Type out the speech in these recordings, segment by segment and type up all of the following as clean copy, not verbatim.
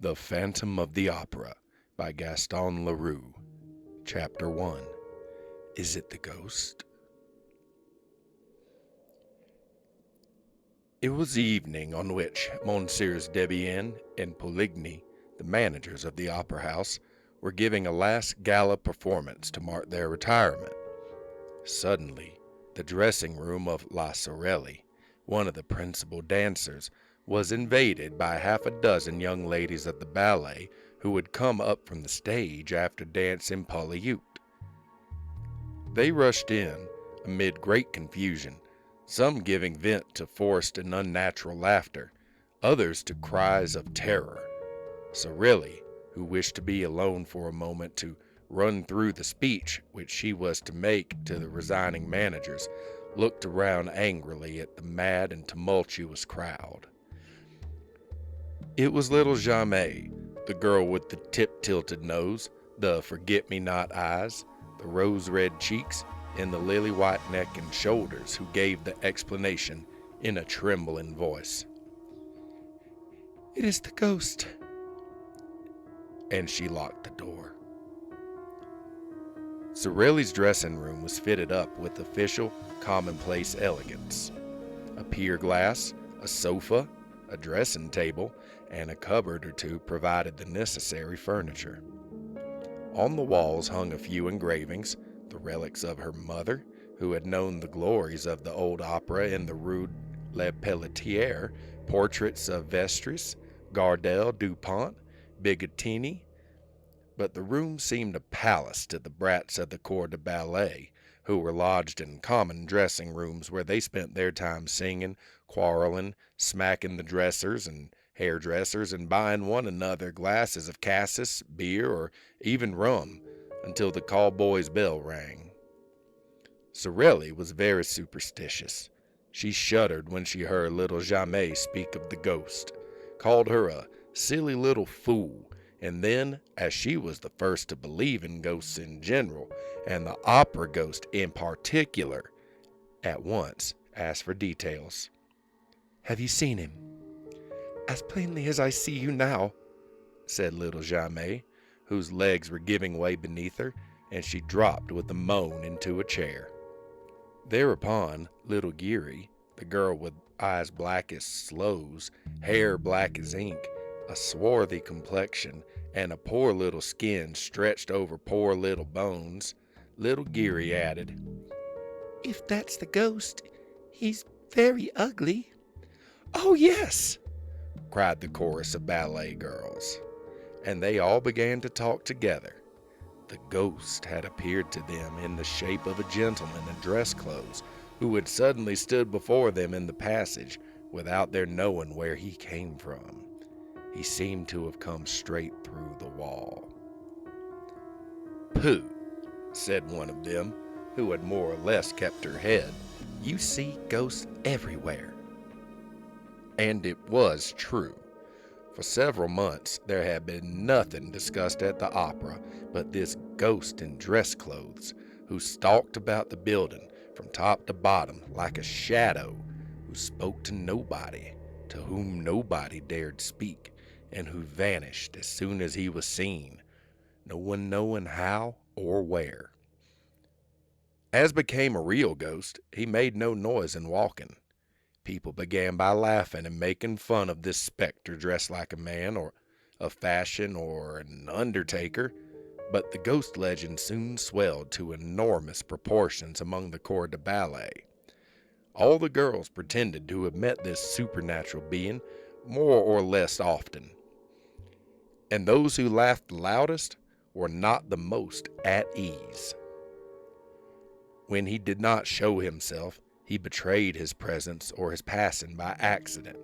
The Phantom of the Opera by Gaston Leroux. Chapter 1. Is it the ghost? It was the evening on which Messieurs Debienne and Poligny, the managers of the opera house, were giving a last gala performance to mark their retirement. Suddenly, the dressing room of La Sorelli, one of the principal dancers, was invaded by half a dozen young ladies of the ballet who had come up from the stage after dancing Polyute. They rushed in amid great confusion, some giving vent to forced and unnatural laughter, others to cries of terror. Sorelli, who wished to be alone for a moment to run through the speech which she was to make to the resigning managers, looked around angrily at the mad and tumultuous crowd. It was little Jamie, the girl with the tip-tilted nose, the forget-me-not eyes, the rose-red cheeks, and the lily-white neck and shoulders, who gave the explanation in a trembling voice. "It is the ghost." And she locked the door. Sorelli's dressing room was fitted up with official, commonplace elegance. A pier glass, a sofa, a dressing table, and a cupboard or two provided the necessary furniture. On the walls hung a few engravings, the relics of her mother, who had known the glories of the old opera in the Rue Le Pelletier, portraits of Vestris, Gardel, Dupont, Bigottini. But the room seemed a palace to the brats of the corps de ballet, who were lodged in common dressing rooms where they spent their time singing, quarreling, smacking the dressers and hairdressers, and buying one another glasses of cassis, beer, or even rum, until the call boy's bell rang. Sorelli was very superstitious. She shuddered when she heard little Jamie speak of the ghost, called her a silly little fool, and then, as she was the first to believe in ghosts in general, and the opera ghost in particular, at once asked for details. "Have you seen him?" "As plainly as I see you now," said little Jamie, whose legs were giving way beneath her, and she dropped with a moan into a chair. Thereupon, little Geary, the girl with eyes black as sloes, hair black as ink, a swarthy complexion, and a poor little skin stretched over poor little bones, little Geary added, "If that's the ghost, he's very ugly." "Oh, yes!" cried the chorus of ballet girls, and they all began to talk together. The ghost had appeared to them in the shape of a gentleman in dress clothes, who had suddenly stood before them in the passage without their knowing where he came from. He seemed to have come straight through the wall. "Pooh," said one of them, who had more or less kept her head. "You see ghosts everywhere." And it was true. For several months there had been nothing discussed at the opera but this ghost in dress clothes, who stalked about the building from top to bottom like a shadow, who spoke to nobody, to whom nobody dared speak, and who vanished as soon as he was seen, no one knowing how or where. As became a real ghost, he made no noise in walking. People began by laughing and making fun of this specter dressed like a man, or a fashion, or an undertaker, but the ghost legend soon swelled to enormous proportions among the corps de ballet. All the girls pretended to have met this supernatural being more or less often, and those who laughed loudest were not the most at ease. When he did not show himself, he betrayed his presence or his passing by accident,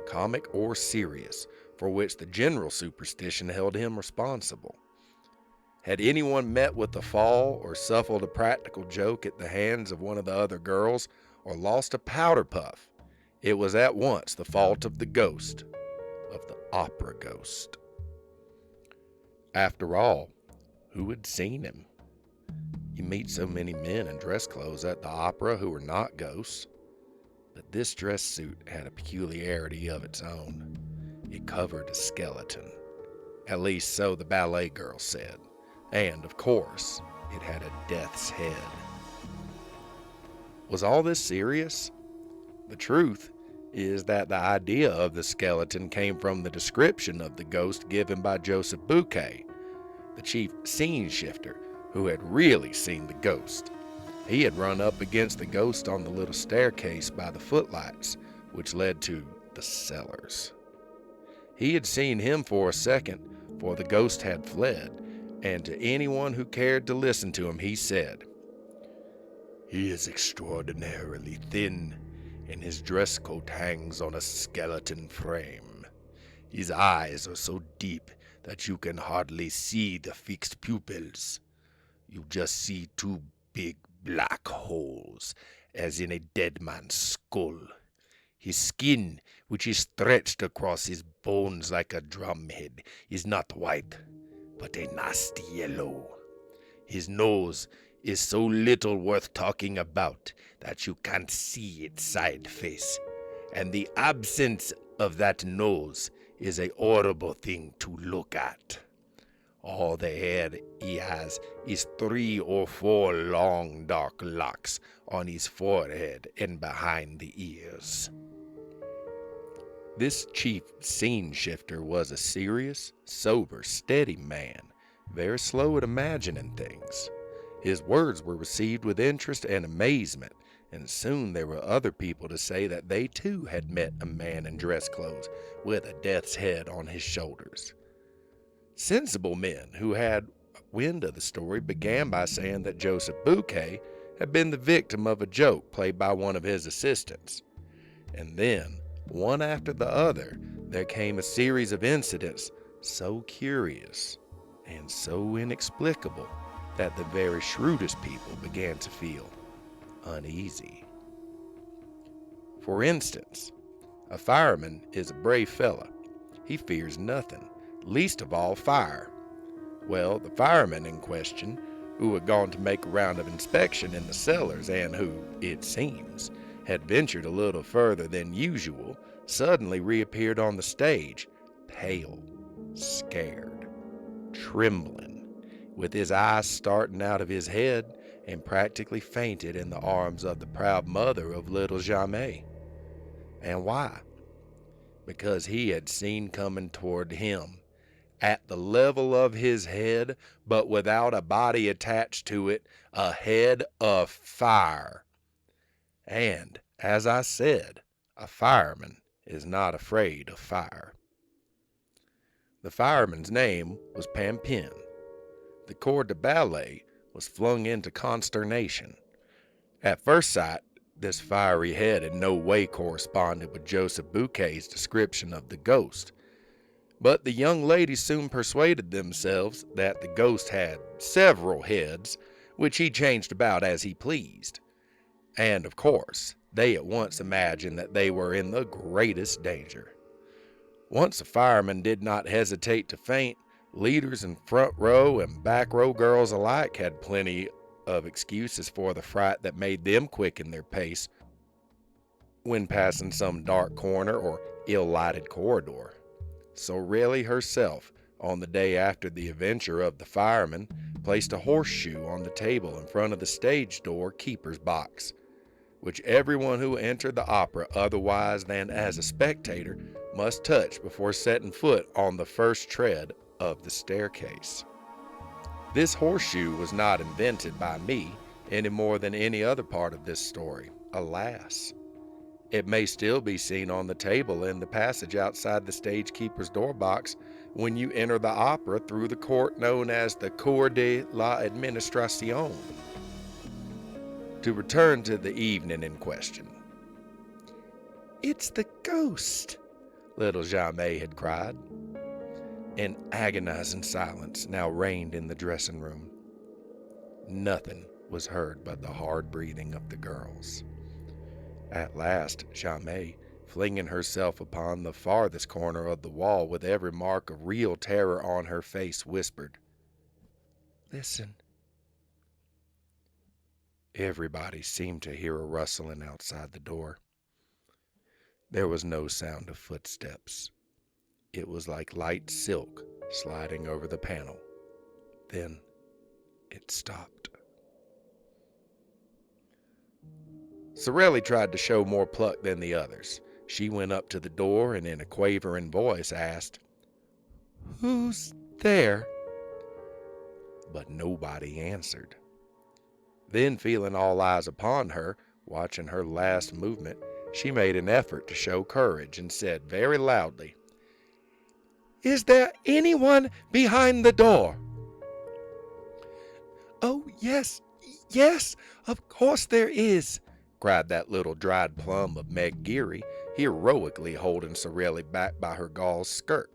comic or serious, for which the general superstition held him responsible. Had anyone met with a fall, or suffered a practical joke at the hands of one of the other girls, or lost a powder puff, it was at once the fault of the ghost, of the opera ghost. After all, who had seen him? You meet so many men in dress clothes at the opera who are not ghosts. But this dress suit had a peculiarity of its own. It covered a skeleton, At least so the ballet girl said. And, of course, it had a death's head. Was all this serious? The truth is that the idea of the skeleton came from the description of the ghost given by Joseph Bouquet, the chief scene shifter who had really seen the ghost. He had run up against the ghost on the little staircase by the footlights, which led to the cellars. He had seen him for a second, for the ghost had fled, and to anyone who cared to listen to him, he said, "He is extraordinarily thin, and his dress coat hangs on a skeleton frame. His eyes are so deep that you can hardly see the fixed pupils. You just see two big black holes, as in a dead man's skull. His skin, which is stretched across his bones like a drumhead, is not white, but a nasty yellow. His nose is so little worth talking about that you can't see its side face, and the absence of that nose is a horrible thing to look at. All the hair he has is 3 or 4 long dark locks on his forehead and behind the ears." This chief scene shifter was a serious, sober, steady man, very slow at imagining things. His words were received with interest and amazement, and soon there were other people to say that they too had met a man in dress clothes with a death's head on his shoulders. Sensible men who had wind of the story began by saying that Joseph Bouquet had been the victim of a joke played by one of his assistants. And then, one after the other, there came a series of incidents so curious and so inexplicable that the very shrewdest people began to feel uneasy. For instance, a fireman is a brave fella. He fears nothing, least of all fire. Well, the fireman in question, who had gone to make a round of inspection in the cellars and who, it seems, had ventured a little further than usual, suddenly reappeared on the stage, pale, scared, trembling, with his eyes starting out of his head, and practically fainted in the arms of the proud mother of little Jamie. And why? Because he had seen coming toward him, at the level of his head, but without a body attached to it, a head of fire. And, as I said, a fireman is not afraid of fire. The fireman's name was Pampin. The corps de ballet was flung into consternation. At first sight, this fiery head in no way corresponded with Joseph Bouquet's description of the ghost. But the young ladies soon persuaded themselves that the ghost had several heads, which he changed about as he pleased. And, of course, they at once imagined that they were in the greatest danger. Once the firemen did not hesitate to faint, leaders in front row and back row girls alike had plenty of excuses for the fright that made them quicken their pace when passing some dark corner or ill-lighted corridor. So Riley herself, on the day after the adventure of the firemen, placed a horseshoe on the table in front of the stage door keeper's box, which everyone who entered the opera otherwise than as a spectator must touch before setting foot on the first tread of the staircase. This horseshoe was not invented by me any more than any other part of this story, alas. It may still be seen on the table in the passage outside the stage keeper's door box when you enter the opera through the court known as the Cour de l'Administration. To return to the evening in question. "It's the ghost," little Jamie had cried. An agonizing silence now reigned in the dressing room. Nothing was heard but the hard breathing of the girls. At last, Jamie, flinging herself upon the farthest corner of the wall with every mark of real terror on her face, whispered, "Listen." Everybody seemed to hear a rustling outside the door. There was no sound of footsteps. It was like light silk sliding over the panel. Then it stopped. Sorelli tried to show more pluck than the others. She went up to the door and in a quavering voice asked, "Who's there?" But nobody answered. Then, feeling all eyes upon her, watching her last movement, she made an effort to show courage and said very loudly, "Is there anyone behind the door?" "Oh, yes, yes, of course there is," cried that little dried plum of Meg Geary, heroically holding Sorelli back by her gauze skirt.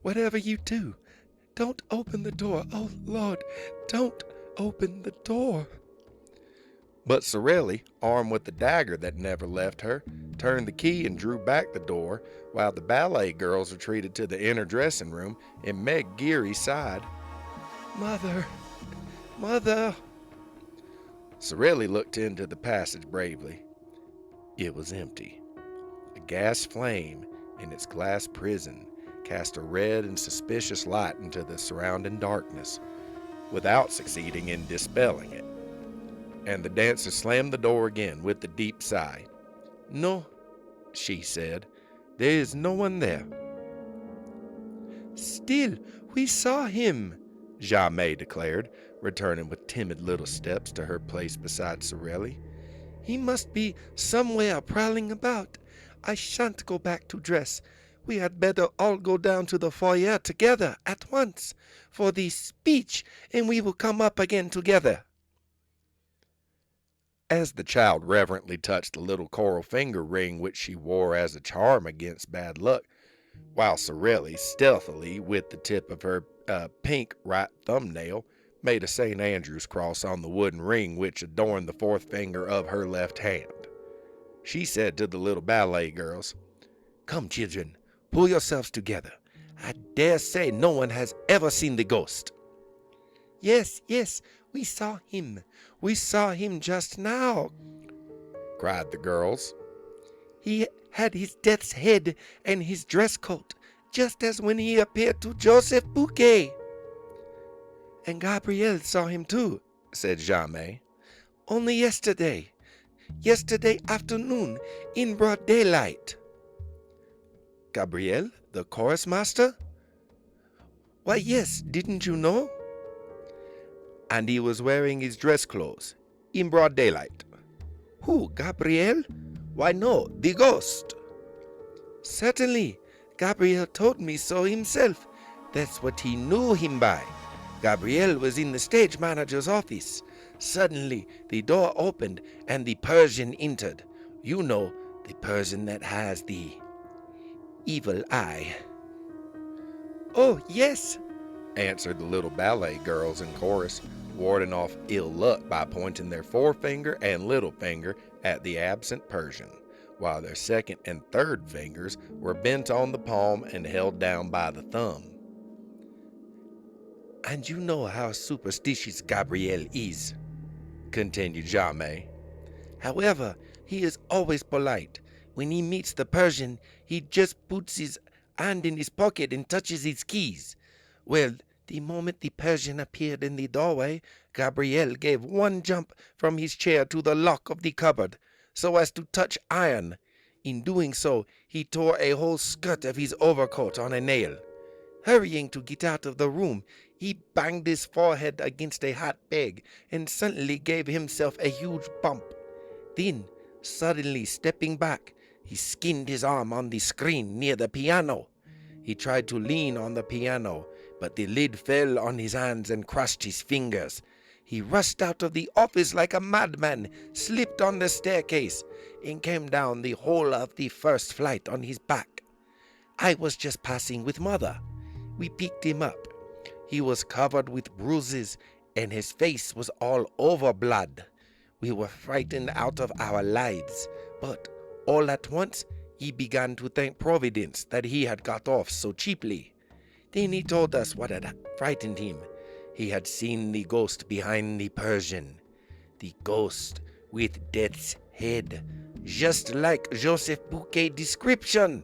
"Whatever you do, don't open the door. Oh, Lord, don't open the door." But Sorelli, armed with the dagger that never left her, turned the key and drew back the door, while the ballet girls retreated to the inner dressing room, and Meg Geary sighed, "Mother, Mother." Sorelli looked into the passage bravely. It was empty. A gas flame in its glass prison cast a red and suspicious light into the surrounding darkness, without succeeding in dispelling it. And the dancer slammed the door again with a deep sigh. "No," she said, "there is no one there." "Still, we saw him," Jamais declared, returning with timid little steps to her place beside Sorelli. "He must be somewhere prowling about. I shan't go back to dress. We had better all go down to the foyer together at once for the speech, and we will come up again together." As the child reverently touched the little coral finger ring which she wore as a charm against bad luck, while Sorelli stealthily, with the tip of her pink right thumbnail, made a St. Andrew's cross on the wooden ring which adorned the fourth finger of her left hand, she said to the little ballet girls, "Come, children, pull yourselves together. I dare say no one has ever seen the ghost." "Yes, yes, we saw him. We saw him just now," cried the girls. "He had his death's head and his dress coat, just as when he appeared to Joseph Bouquet." "And Gabrielle saw him too," said Jamais. "Only yesterday afternoon, in broad daylight." "Gabrielle, the chorus master?" "Why, yes, didn't you know?" "And he was wearing his dress clothes, in broad daylight." "Who, Gabrielle?" "Why, no, the ghost." "Certainly, Gabrielle told me so himself. That's what he knew him by. Gabrielle was in the stage manager's office. Suddenly, the door opened and the Persian entered. You know, the Persian that has the evil eye." "Oh, yes," answered the little ballet girls in chorus, warding off ill luck by pointing their forefinger and little finger at the absent Persian, while their second and third fingers were bent on the palm and held down by the thumb. "And you know how superstitious Gabrielle is," continued Jamais. "However, he is always polite. When he meets the Persian, he just puts his hand in his pocket and touches his keys. Well, the moment the Persian appeared in the doorway, Gabrielle gave one jump from his chair to the lock of the cupboard, so as to touch iron. In doing so, he tore a whole skirt of his overcoat on a nail. Hurrying to get out of the room, he banged his forehead against a hot peg and suddenly gave himself a huge bump. Then, suddenly stepping back, he skinned his arm on the screen near the piano. He tried to lean on the piano, but the lid fell on his hands and crushed his fingers. He rushed out of the office like a madman, slipped on the staircase, and came down the whole of the first flight on his back. I was just passing with Mother. We picked him up. He was covered with bruises, and his face was all over blood. We were frightened out of our lives, but all at once he began to thank Providence that he had got off so cheaply. Then he told us what had frightened him. He had seen the ghost behind the Persian. The ghost with death's head, just like Joseph Bouquet's description."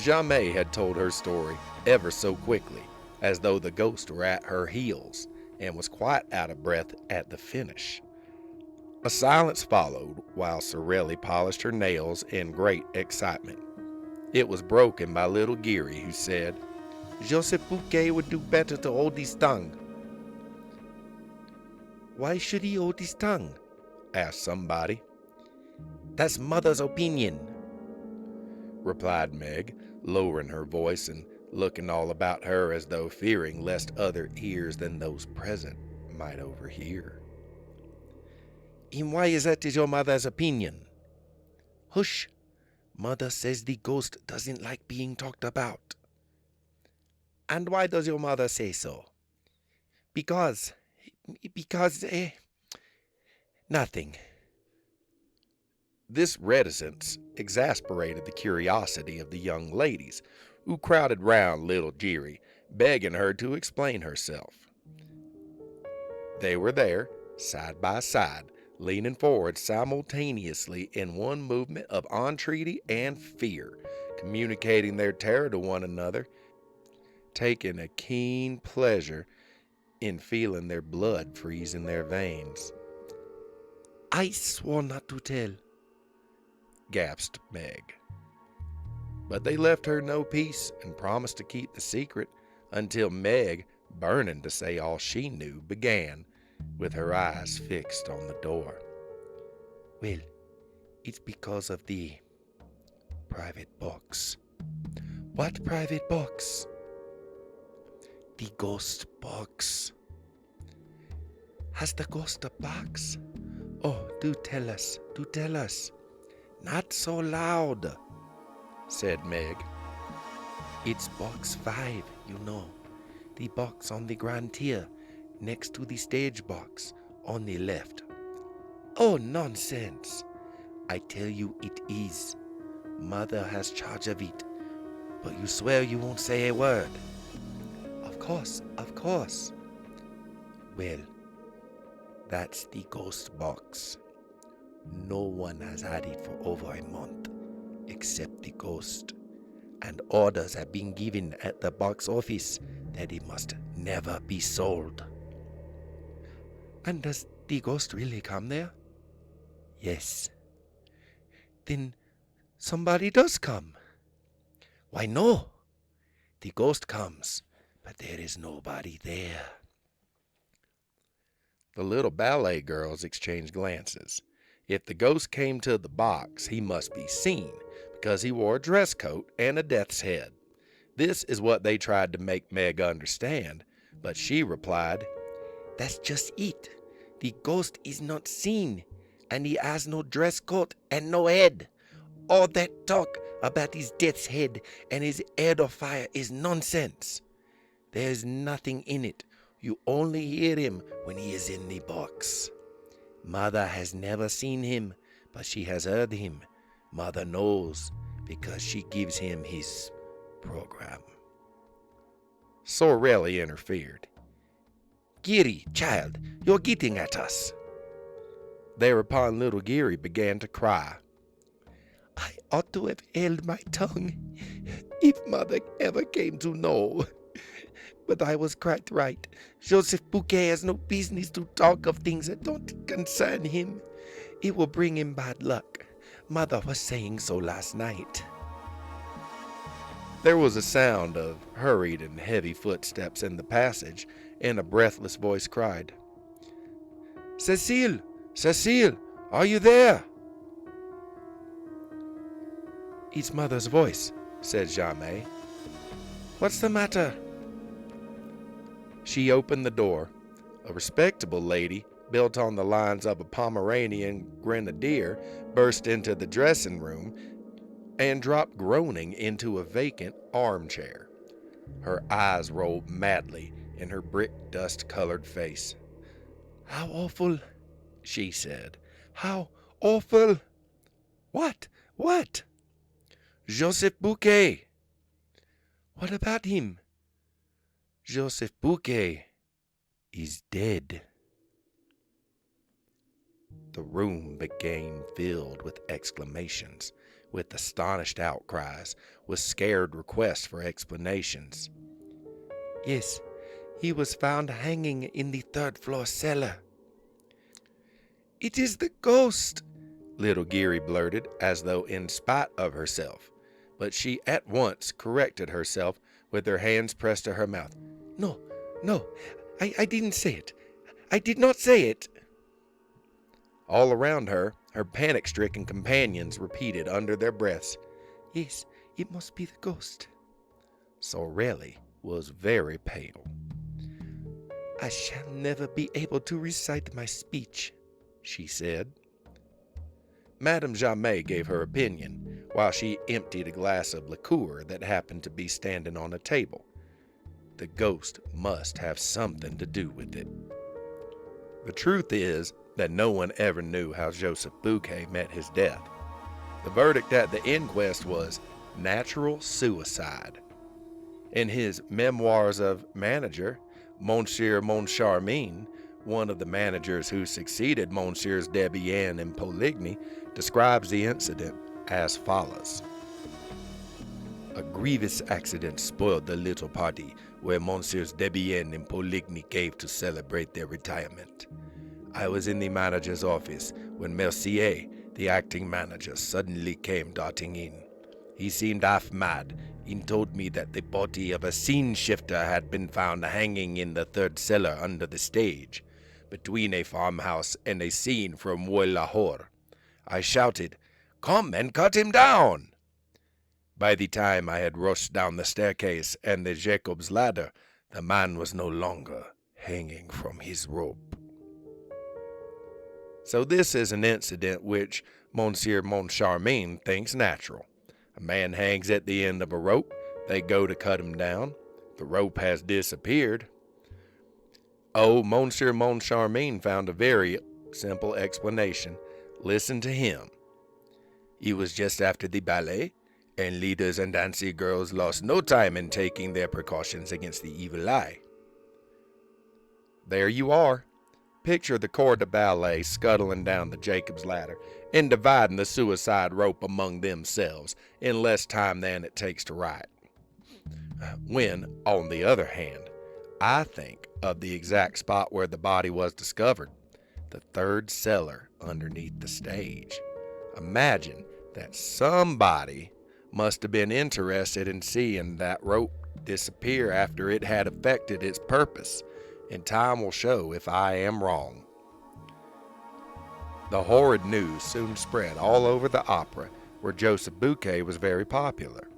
Jamais had told her story ever so quickly, as though the ghost were at her heels, and was quite out of breath at the finish. A silence followed while Sorelli polished her nails in great excitement. It was broken by little Geary, who said, Joseph Bouquet would do better to hold his tongue. Why should he hold his tongue? asked somebody. That's Mother's opinion, replied Meg, lowering her voice and looking all about her as though fearing lest other ears than those present might overhear. And why is that your mother's opinion? Hush! Mother says the ghost doesn't like being talked about. And why does your mother say so? Because, nothing. This reticence exasperated the curiosity of the young ladies, who crowded round little Geary, begging her to explain herself. They were there, side by side, leaning forward simultaneously in one movement of entreaty and fear, communicating their terror to one another, taking a keen pleasure in feeling their blood freeze in their veins. I swore not to tell, gasped Meg. But they left her no peace and promised to keep the secret until Meg, burning to say all she knew, began, with her eyes fixed on the door. Well, it's because of the private box. What private box? The ghost box. Has the ghost a box? Oh, do tell us, do tell us. Not so loud, said Meg. It's box 5, you know. The box on the grand tier, next to the stage box, on the left. Oh, nonsense. I tell you it is. Mother has charge of it, but you swear you won't say a word. Of course, of course. Well, that's the ghost box. No one has had it for over a month, except the ghost, and orders have been given at the box office that it must never be sold. And does the ghost really come there? Yes. Then somebody does come. Why, no. The ghost comes, but there is nobody there. The little ballet girls exchanged glances. If the ghost came to the box, he must be seen, because he wore a dress coat and a death's head. This is what they tried to make Meg understand, but she replied, That's just it. The ghost is not seen, and he has no dress coat and no head. All that talk about his death's head and his head of fire is nonsense. There's nothing in it. You only hear him when he is in the box. Mother has never seen him, but she has heard him. Mother knows, because she gives him his program. Sorelli interfered. Geary, child, you're getting at us. Thereupon little Geary began to cry. I ought to have held my tongue if Mother ever came to know. But I was quite right. Joseph Bouquet has no business to talk of things that don't concern him. It will bring him bad luck. Mother was saying so last night. There was a sound of hurried and heavy footsteps in the passage, and a breathless voice cried, Cecile! Cecile! Are you there? It's Mother's voice, said Jamais. What's the matter? She opened the door. A respectable lady, built on the lines of a Pomeranian grenadier, burst into the dressing room and dropped groaning into a vacant armchair. Her eyes rolled madly in her brick dust-colored face. How awful, she said. How awful! What? What? Joseph Bouquet. What about him? Joseph Bouquet is dead. The room became filled with exclamations, with astonished outcries, with scared requests for explanations. Yes, he was found hanging in the third-floor cellar. It is the ghost, Little Geary blurted, as though in spite of herself, but she at once corrected herself with her hands pressed to her mouth. No, I didn't say it. I did not say it. All around her, her panic-stricken companions repeated under their breaths, Yes, it must be the ghost. Sorelli was very pale. I shall never be able to recite my speech, she said. Madame Jamais gave her opinion, while she emptied a glass of liqueur that happened to be standing on a table. The ghost must have something to do with it. The truth is that no one ever knew how Joseph Bouquet met his death. The verdict at the inquest was natural suicide. In his Memoirs of Manager, Monsieur Moncharmin, one of the managers who succeeded Monsieurs Debienne in Poligny, describes the incident as follows. A grievous accident spoiled the little party where Monsieurs Debienne and Poligny gave to celebrate their retirement. I was in the manager's office when Mercier, the acting manager, suddenly came darting in. He seemed half mad and told me that the body of a scene shifter had been found hanging in the third cellar under the stage, between a farmhouse and a scene from Woy-la-Hor. I shouted, "Come and cut him down!" By the time I had rushed down the staircase and the Jacob's ladder, the man was no longer hanging from his rope. So this is an incident which Monsieur Moncharmin thinks natural. A man hangs at the end of a rope. They go to cut him down. The rope has disappeared. Oh, Monsieur Moncharmin found a very simple explanation. Listen to him. It was just after the ballet, and leaders and dancing girls lost no time in taking their precautions against the evil eye. There you are. Picture the corps de ballet scuttling down the Jacob's ladder and dividing the suicide rope among themselves in less time than it takes to write. When, on the other hand, I think of the exact spot where the body was discovered, the third cellar underneath the stage. Imagine that somebody must have been interested in seeing that rope disappear after it had effected its purpose, and time will show if I am wrong. The horrid news soon spread all over the opera, where Joseph Bouquet was very popular.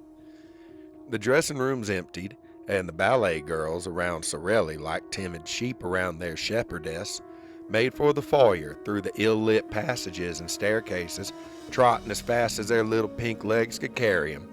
The dressing rooms emptied, and the ballet girls around Sorelli, like timid sheep around their shepherdess, made for the foyer through the ill-lit passages and staircases, trotting as fast as their little pink legs could carry them,